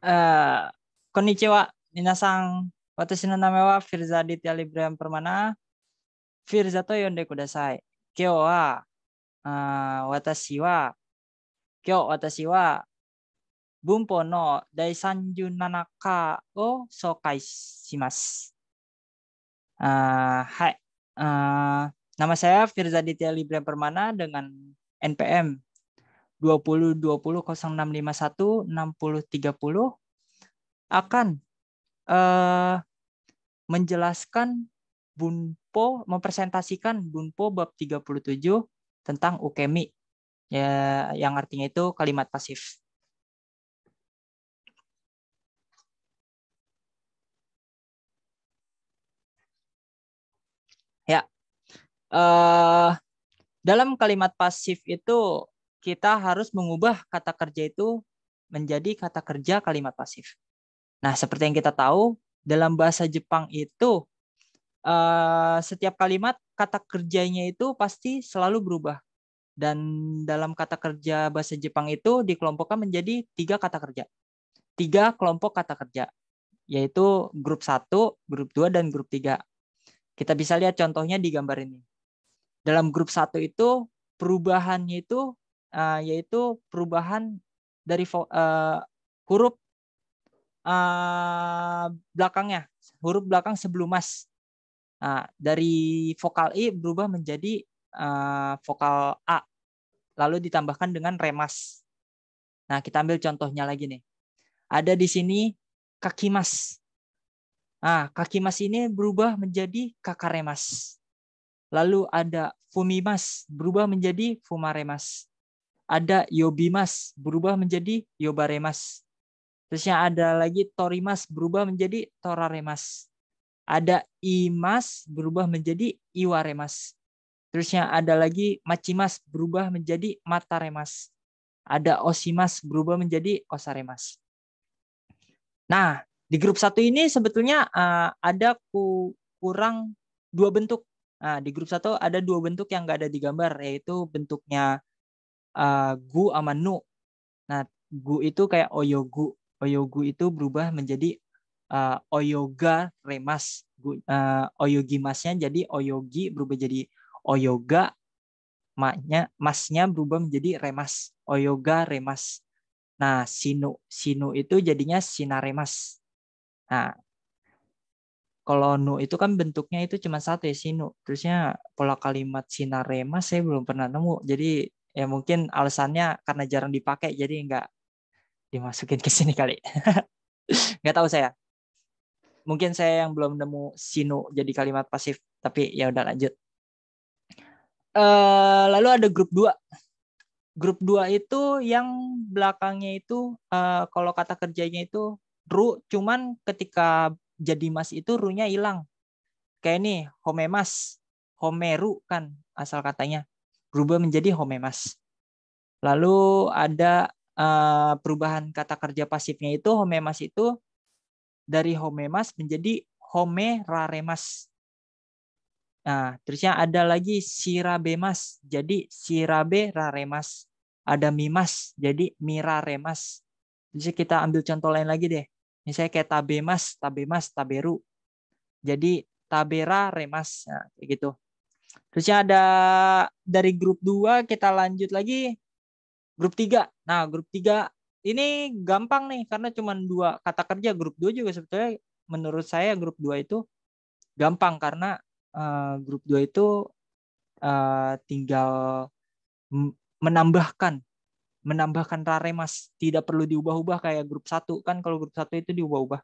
Uh, Konnichiwa, minasan. Watashi no name wa Firza Aditya Librian Permana. Firza to yonde kudasai. Kyou wa, watashi wa, watashi wa, bunpo no dai 37課を紹介します。Hai. Nama saya Firza Aditya Librian Permana dengan NPM 202006516030 akan menjelaskan Bunpo, mempresentasikan Bunpo bab 37 tentang ukemi, ya, yang artinya itu kalimat pasif. Ya, dalam kalimat pasif itu kita harus mengubah kata kerja itu menjadi kata kerja kalimat pasif. Nah, seperti yang kita tahu, dalam bahasa Jepang itu setiap kalimat kata kerjanya itu pasti selalu berubah. Dan dalam kata kerja bahasa Jepang itu dikelompokkan menjadi 3 kata kerja. 3 kelompok kata kerja, yaitu grup 1, grup 2, dan grup 3. Kita bisa lihat contohnya di gambar ini. Dalam grup 1 itu perubahannya itu yaitu perubahan dari huruf belakangnya, huruf belakang sebelum mas. Nah, dari vokal I berubah menjadi vokal A, lalu ditambahkan dengan remas. Nah, kita ambil contohnya lagi nih. Ada di sini kakimas. Nah, kakimas ini berubah menjadi kakaremas. Lalu ada fumimas, berubah menjadi fumaremas. Ada yobimas, berubah menjadi yobaremas. Terusnya ada lagi torimas, berubah menjadi toraremas. Ada imas, berubah menjadi iwaremas. Terusnya ada lagi machimas, berubah menjadi mataremas. Ada osimas, berubah menjadi osaremas. Nah, di grup 1 ini sebetulnya ada kurang 2 bentuk. Nah, di grup 1 ada 2 bentuk yang nggak ada di gambar, yaitu bentuknya gu sama nu. Nah, gu itu kayak oyogu. Oyogu itu berubah menjadi oyoga remas. Oyogi masnya jadi oyogi berubah jadi oyoga. Masnya berubah menjadi remas. Oyoga remas. Nah, sinu itu jadinya sinaremas. Nah, kalau nu itu kan bentuknya itu cuma satu ya, sinu. Terusnya pola kalimat sinaremas saya belum pernah nemu. Jadi ya mungkin alasannya karena jarang dipakai jadi nggak dimasukin ke sini kali. Nggak tahu saya. Mungkin saya yang belum nemu sinu jadi kalimat pasif. Tapi ya udah lanjut. Lalu ada grup 2. Grup 2 itu yang belakangnya itu kalau kata kerjanya itu ru, cuman ketika jadi mas itu ru-nya hilang. Kayak ini homemas, homeru kan asal katanya, berubah menjadi homemas. Lalu ada perubahan kata kerja pasifnya itu homemas itu dari homemas menjadi homeraremas. Nah, terusnya ada lagi sirabemas, jadi sirabe raremas. Ada mimas, jadi miraremas. Jadi kita ambil contoh lain lagi deh. Misalnya kayak tabemas, tabemas, taberu. Jadi tabera remas. Nah, kayak gitu. Terusnya ada dari grup 2 kita lanjut lagi grup 3. Nah, grup 3 ini gampang nih karena cuma 2 kata kerja. Grup 2 juga sebetulnya menurut saya grup 2 itu gampang karena grup 2 itu tinggal menambahkan raremas, tidak perlu diubah-ubah kayak grup 1 kan. Kalau grup 1 itu diubah-ubah.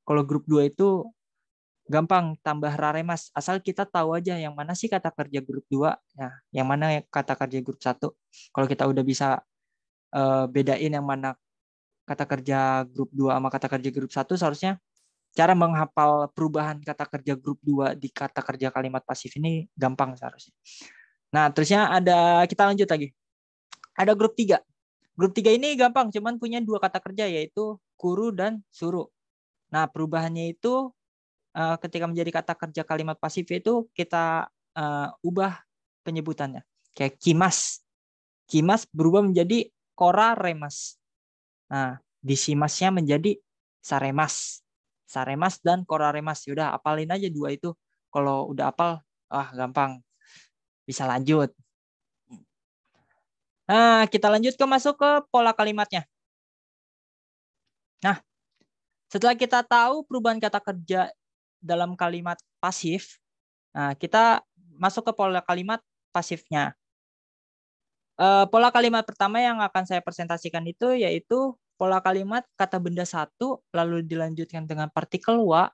Kalau grup 2 itu gampang tambah raremas, asal kita tahu aja yang mana sih kata kerja grup 2, nah yang mana kata kerja grup 1. Kalau kita udah bisa bedain yang mana kata kerja grup 2 sama kata kerja grup 1, seharusnya cara menghafal perubahan kata kerja grup 2 di kata kerja kalimat pasif ini gampang seharusnya. Nah, terusnya ada, kita lanjut lagi. Ada grup 3. Grup 3 ini gampang, cuman punya 2 kata kerja, yaitu kuru dan suru. Nah, perubahannya itu ketika menjadi kata kerja kalimat pasif itu kita ubah penyebutannya. Kayak kimas. Kimas berubah menjadi kora remas. Nah, Dishimasnya menjadi saremas. Saremas dan koraremas. Yaudah, apalin aja dua itu. Kalau udah apal, gampang. Bisa lanjut. Nah, kita lanjut masuk ke pola kalimatnya. Nah, setelah kita tahu perubahan kata kerja dalam kalimat pasif, nah kita masuk ke pola kalimat pasifnya. Pola kalimat pertama yang akan saya presentasikan itu yaitu pola kalimat kata benda satu, lalu dilanjutkan dengan partikel wa,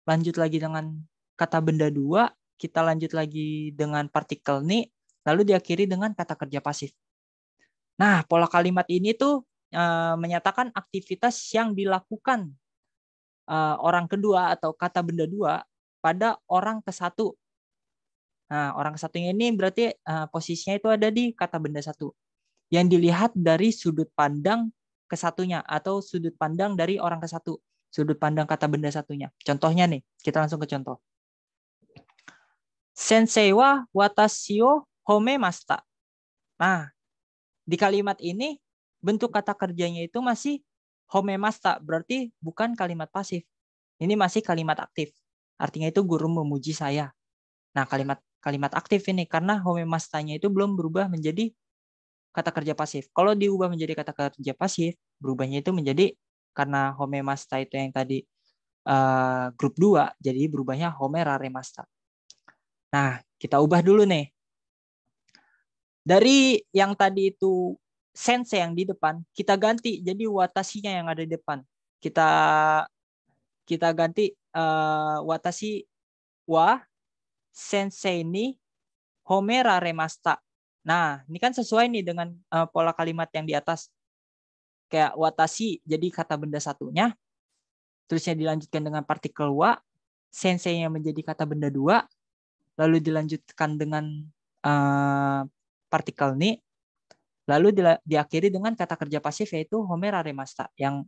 lanjut lagi dengan kata benda dua, kita lanjut lagi dengan partikel ni, lalu diakhiri dengan kata kerja pasif. Nah, pola kalimat ini tuh menyatakan aktivitas yang dilakukan orang kedua atau kata benda dua pada orang ke satu. Nah, orang ke satunya ini berarti posisinya itu ada di kata benda satu. Yang dilihat dari sudut pandang ke satunya atau sudut pandang dari orang ke satu. Sudut pandang kata benda satunya. Contohnya nih, kita langsung ke contoh. Sensei wa watashi o homemashita. Nah, di kalimat ini bentuk kata kerjanya itu masih homemashita, berarti bukan kalimat pasif. Ini masih kalimat aktif. Artinya itu guru memuji saya. Nah, kalimat aktif ini karena homemashitanya itu belum berubah menjadi kata kerja pasif. Kalau diubah menjadi kata kerja pasif, berubahnya itu menjadi karena homemashita itu yang tadi grup 2, jadi berubahnya homeraremashita. Nah, kita ubah dulu nih. Dari yang tadi itu sensei yang di depan, kita ganti jadi watashinya yang ada di depan. Kita ganti watashi wa sensei ni homeraremashita. Nah, ini kan sesuai nih dengan pola kalimat yang di atas. Kayak watashi jadi kata benda satunya, terusnya dilanjutkan dengan partikel wa, sensei-nya menjadi kata benda dua, lalu dilanjutkan dengan partikel ni, lalu diakhiri dengan kata kerja pasif yaitu homeraremashita, yang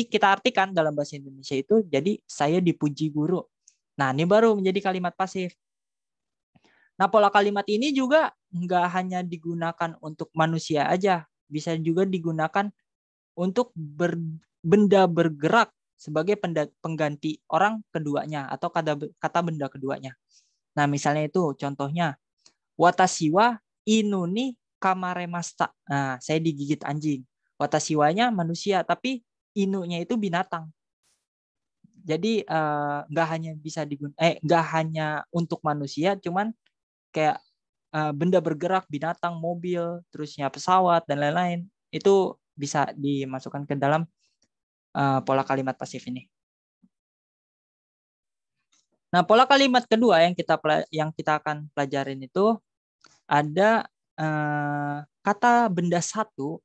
kita artikan dalam bahasa Indonesia itu jadi saya dipuji guru. Nah, ini baru menjadi kalimat pasif. Nah, pola kalimat ini juga nggak hanya digunakan untuk manusia aja, bisa juga digunakan untuk benda bergerak sebagai pengganti orang keduanya atau kata benda keduanya. Nah, misalnya itu contohnya watashi wa inu ni kamaremashita. Nah, saya digigit anjing. Watashi wa-nya manusia, tapi inunya itu binatang. Jadi nggak hanya bisa nggak hanya untuk manusia, cuman kayak benda bergerak, binatang, mobil, terusnya pesawat dan lain-lain itu bisa dimasukkan ke dalam pola kalimat pasif ini. Nah, pola kalimat kedua yang kita akan pelajarin itu ada kata benda satu,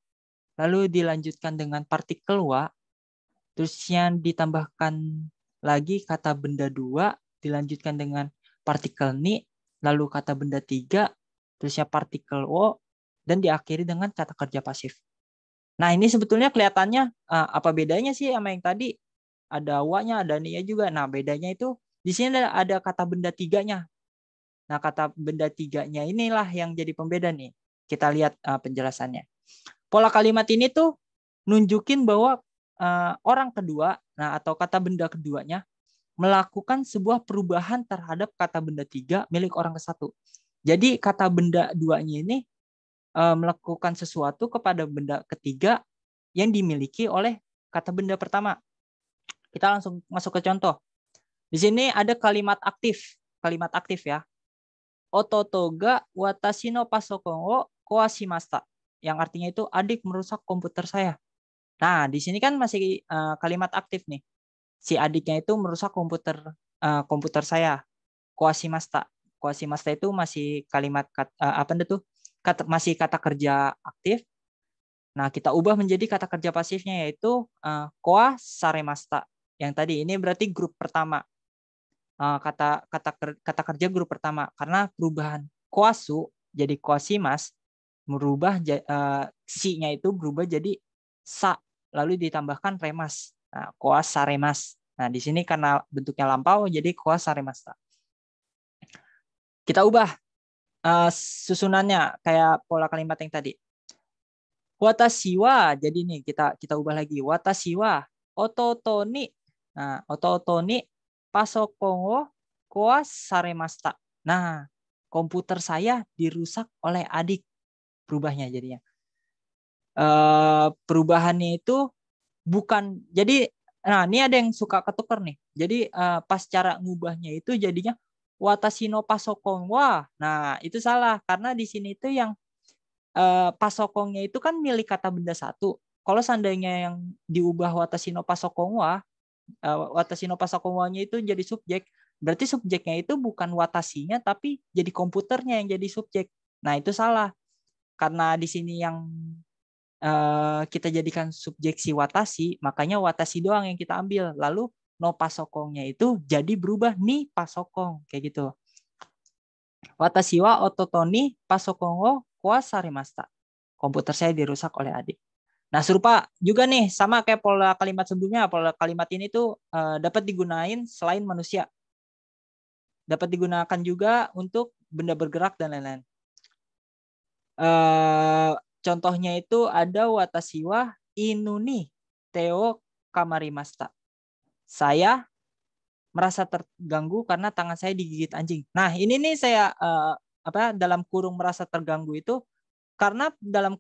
lalu dilanjutkan dengan partikel wa, terus yang ditambahkan lagi kata benda dua, dilanjutkan dengan partikel ni, lalu kata benda tiga, terusnya partikel o, dan diakhiri dengan kata kerja pasif. Nah, ini sebetulnya kelihatannya apa bedanya sih sama yang tadi? Ada wa-nya, ada ni-nya juga. Nah, bedanya itu di sini ada kata benda tiganya. Nah, kata benda tiganya inilah yang jadi pembeda nih. Kita lihat penjelasannya. Pola kalimat ini tuh nunjukin bahwa orang kedua, nah atau kata benda keduanya, melakukan sebuah perubahan terhadap kata benda tiga milik orang ke satu. Jadi kata benda duanya ini melakukan sesuatu kepada benda ketiga yang dimiliki oleh kata benda pertama. Kita langsung masuk ke contoh. Di sini ada kalimat aktif ya. Ototo ga watashi no pasokon o kowashimashita. Yang artinya itu adik merusak komputer saya. Nah, di sini kan masih kalimat aktif nih. Si adiknya itu merusak komputer saya. Kowashimashita. Kowashimashita itu masih kalimat masih kata kerja aktif. Nah, kita ubah menjadi kata kerja pasifnya yaitu koa saremashita. Yang tadi ini berarti grup pertama. Kata kerja grup pertama, karena perubahan koasu jadi koashimas, merubah si-nya itu berubah jadi sa, lalu ditambahkan remas. Nah, koa saremas. Nah, di sini karena bentuknya lampau jadi koa saremashita. Kita ubah susunannya kayak pola kalimat yang tadi. Watashi wa, jadi nih kita ubah lagi. Watashi wa ototo ni. Nah, ototo ni pasokon wo kowasarimashita. Nah, komputer saya dirusak oleh adik. Berubahnya jadinya. Perubahannya itu bukan, jadi nah ini ada yang suka ketuker nih. Jadi pas cara ngubahnya itu jadinya watashi no pasokon wa. Nah, itu salah karena di sini itu yang pasokongnya itu kan milik kata benda satu. Kalau seandainya yang diubah watashi no pasokon wa, watashi no pasokon wa-nya itu jadi subjek, berarti subjeknya itu bukan watashinya tapi jadi komputernya yang jadi subjek. Nah, itu salah. Karena di sini yang kita jadikan subjek si watashi, makanya watashi doang yang kita ambil. Lalu no pasokongnya itu jadi berubah ni pasokong kayak gitu. Watashi wa ototo ni pasokon wo kowasarimashita. Komputer saya dirusak oleh adik. Nah, serupa juga nih sama kayak pola kalimat sebelumnya. Pola kalimat ini tuh dapat digunain selain manusia. Dapat digunakan juga untuk benda bergerak dan lain-lain. Contohnya itu ada watashi wa inu ni teo kamarimashita. Saya merasa terganggu karena tangan saya digigit anjing. Nah, ini nih saya dalam kurung merasa terganggu itu karena dalam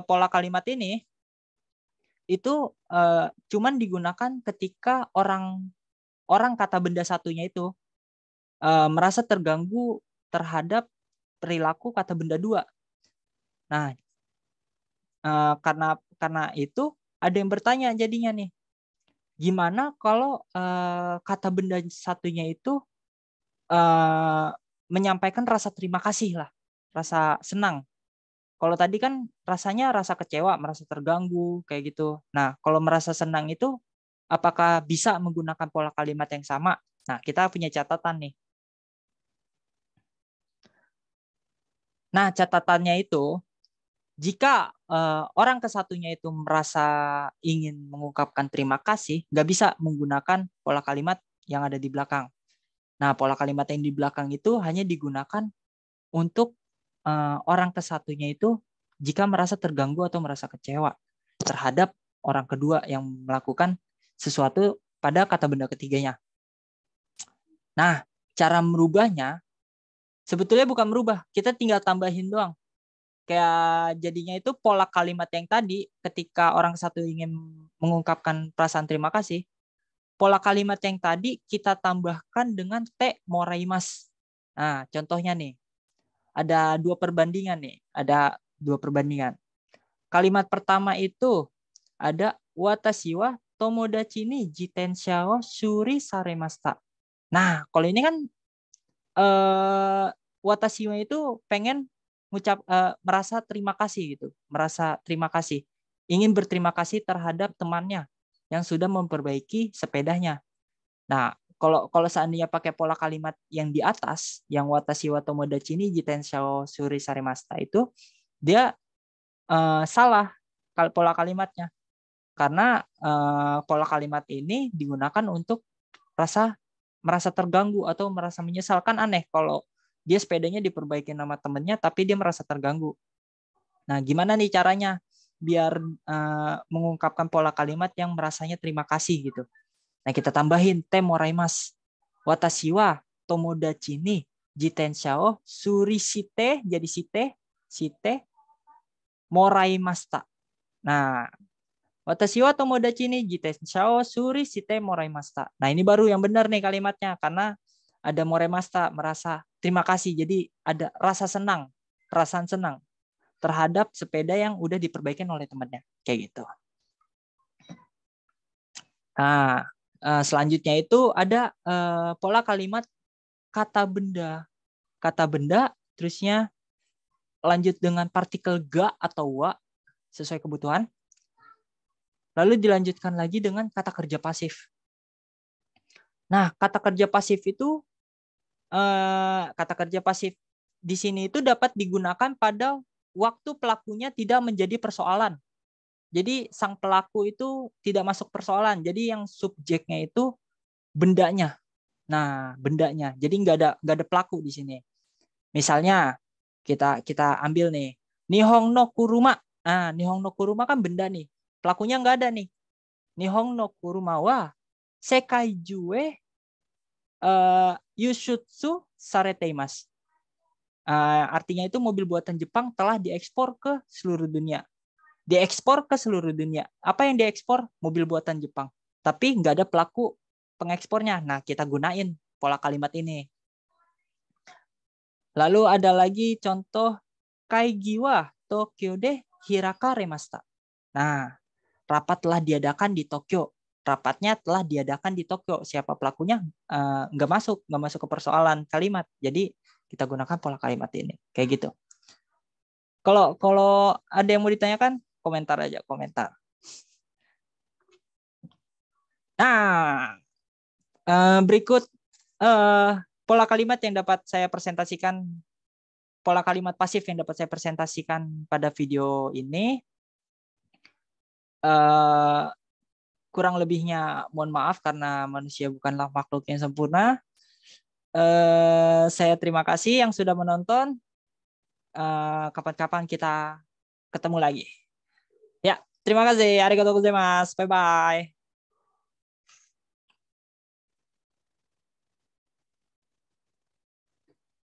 pola kalimat ini itu cuman digunakan ketika orang kata benda satunya itu merasa terganggu terhadap perilaku kata benda dua. Nah, karena itu ada yang bertanya jadinya nih, gimana kalau kata benda satunya itu menyampaikan rasa terima kasih lah, rasa senang. Kalau tadi kan rasanya rasa kecewa, merasa terganggu kayak gitu. Nah, kalau merasa senang itu apakah bisa menggunakan pola kalimat yang sama? Nah, kita punya catatan nih. Nah, catatannya itu jika orang kesatunya itu merasa ingin mengungkapkan terima kasih, nggak bisa menggunakan pola kalimat yang ada di belakang. Nah, pola kalimat yang di belakang itu hanya digunakan untuk orang kesatunya itu jika merasa terganggu atau merasa kecewa terhadap orang kedua yang melakukan sesuatu pada kata benda ketiganya. Nah, cara merubahnya sebetulnya bukan merubah, kita tinggal tambahin doang. Kayak jadinya itu pola kalimat yang tadi ketika orang satu ingin mengungkapkan perasaan terima kasih, pola kalimat yang tadi kita tambahkan dengan te moraimasu. Nah, contohnya nih, ada dua perbandingan nih, ada dua perbandingan. Kalimat pertama itu ada watashi wa tomodachi ni jitensha wo shuri saremashita. Nah, kalau ini kan watashi wa itu pengen merasa terima kasih gitu, merasa terima kasih, ingin berterima kasih terhadap temannya yang sudah memperbaiki sepedanya. Nah, kalau seandainya pakai pola kalimat yang di atas, yang watashi wa tomodachi ni jitensha wo shuri saremashita itu, dia salah pola kalimatnya. Karena pola kalimat ini digunakan untuk merasa terganggu atau merasa menyesal. Kan aneh kalau dia sepedanya diperbaiki nama temennya tapi dia merasa terganggu. Nah, gimana nih caranya biar mengungkapkan pola kalimat yang merasanya terima kasih gitu. Nah, kita tambahin te moraimasu. Watashi wa tomodachi ni jitensha wo shuri shite, jadi shite moraimashita. Nah, watashi wa tomodachi ni jitensha wo shuri shite moraimashita. Nah, ini baru yang benar nih kalimatnya karena ada moraimashita, merasa terima kasih. Jadi ada rasa senang, perasaan senang terhadap sepeda yang udah diperbaikin oleh temannya. Kayak gitu. Nah, selanjutnya itu ada pola kalimat kata benda. Kata benda, terusnya lanjut dengan partikel ga atau wa sesuai kebutuhan. Lalu dilanjutkan lagi dengan kata kerja pasif. Nah, kata kerja pasif itu kata kerja pasif di sini itu dapat digunakan pada waktu pelakunya tidak menjadi persoalan. Jadi sang pelaku itu tidak masuk persoalan. Jadi yang subjeknya itu bendanya. Nah, bendanya. Jadi nggak ada pelaku di sini. Misalnya kita ambil nih Nihon no kuruma. Nihon no kuruma kan benda nih. Pelakunya nggak ada nih. Nihon no kuruma wa sekai jue yushutsu sarete imasu. Artinya itu mobil buatan Jepang telah diekspor ke seluruh dunia. Diekspor ke seluruh dunia. Apa yang diekspor? Mobil buatan Jepang. Tapi nggak ada pelaku pengekspornya. Nah, kita gunain pola kalimat ini. Lalu ada lagi contoh kaigi wa Tokyo de hirakaremashita. Nah, rapat telah diadakan di Tokyo. Rapatnya telah diadakan di Tokyo. Siapa pelakunya nggak masuk ke persoalan kalimat. Jadi kita gunakan pola kalimat ini. Kayak gitu. Kalau ada yang mau ditanyakan, komentar aja, komentar. Nah, berikut pola kalimat yang dapat saya presentasikan, pola kalimat pasif yang dapat saya presentasikan pada video ini. Kurang lebihnya mohon maaf karena manusia bukanlah makhluk yang sempurna. Saya terima kasih yang sudah menonton. Kapan-kapan kita ketemu lagi. Ya, terima kasih. Arigatou gozaimasu. Bye-bye.